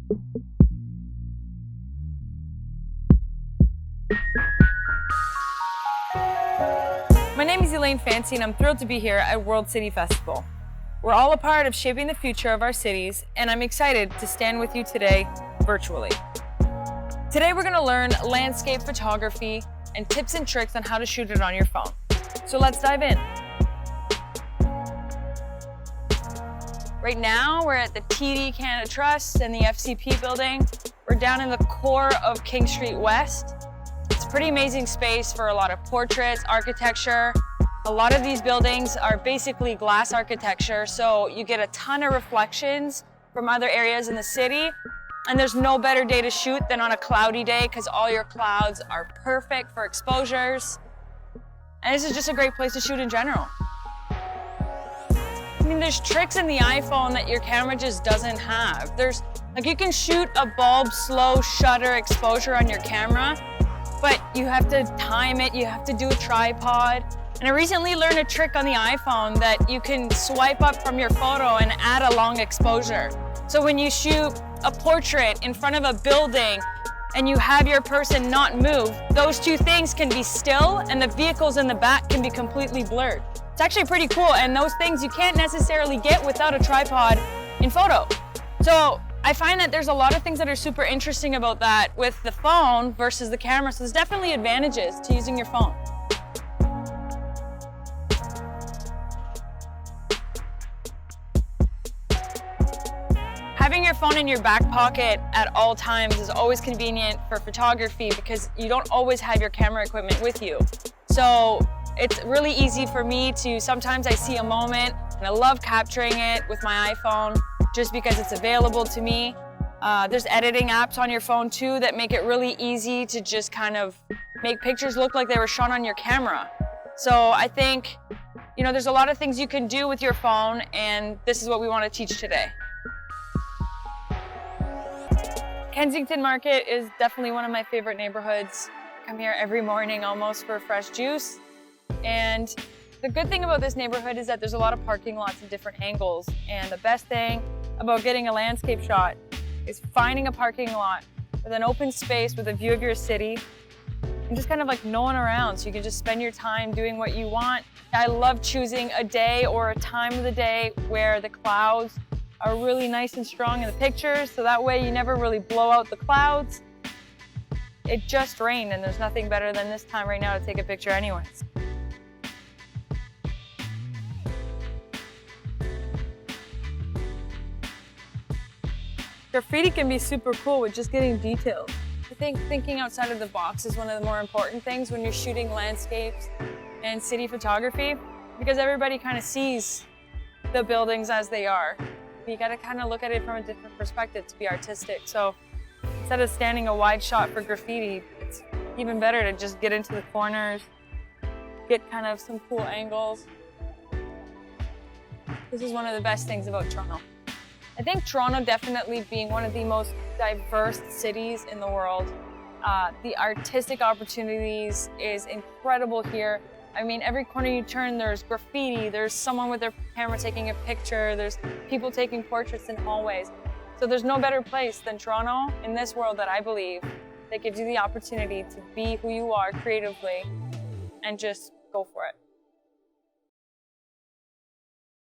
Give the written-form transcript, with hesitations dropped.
My name is Elaine Fancy and I'm thrilled to be here at World City Festival. We're all a part of shaping the future of our cities, and I'm excited to stand with you today virtually. Today we're going to learn landscape photography and tips and tricks on how to shoot it on your phone. So let's dive in. Right now we're at the TD Canada Trust and the FCP building. We're down in the core of King Street West. It's a pretty amazing space for a lot of portraits, architecture. A lot of these buildings are basically glass architecture, so you get a ton of reflections from other areas in the city. And there's no better day to shoot than on a cloudy day because all your clouds are perfect for exposures. And this is just a great place to shoot in general. I mean, there's tricks in the iPhone that your camera just doesn't have. You can shoot a bulb slow shutter exposure on your camera, but you have to time it, you have to do a tripod. And I recently learned a trick on the iPhone that you can swipe up from your photo and add a long exposure. So when you shoot a portrait in front of a building and you have your person not move, those two things can be still and the vehicles in the back can be completely blurred. It's actually pretty cool, and those things you can't necessarily get without a tripod in photo. So I find that there's a lot of things that are super interesting about that with the phone versus the camera, so there's definitely advantages to using your phone. Having your phone in your back pocket at all times is always convenient for photography because you don't always have your camera equipment with you. So it's really easy for me to, sometimes I see a moment and I love capturing it with my iPhone just because it's available to me. There's editing apps on your phone too that make it really easy to just kind of make pictures look like they were shot on your camera. So I think, there's a lot of things you can do with your phone, and this is what we want to teach today. Kensington Market is definitely one of my favorite neighborhoods. I come here every morning almost for fresh juice. And the good thing about this neighborhood is that there's a lot of parking lots and different angles. And the best thing about getting a landscape shot is finding a parking lot with an open space with a view of your city and just kind of like no one around. So you can just spend your time doing what you want. I love choosing a day or a time of the day where the clouds are really nice and strong in the pictures, so that way you never really blow out the clouds. It just rained and there's nothing better than this time right now to take a picture anyways. Graffiti can be super cool with just getting details. I think thinking outside of the box is one of the more important things when you're shooting landscapes and city photography, because everybody kind of sees the buildings as they are. You got to kind of look at it from a different perspective to be artistic. So instead of standing a wide shot for graffiti, it's even better to just get into the corners, get kind of some cool angles. This is one of the best things about Toronto. I think Toronto definitely being one of the most diverse cities in the world. The artistic opportunities is incredible here. I mean, every corner you turn, there's graffiti, there's someone with their camera taking a picture, there's people taking portraits in hallways. So there's no better place than Toronto in this world that I believe that gives you the opportunity to be who you are creatively and just go for it.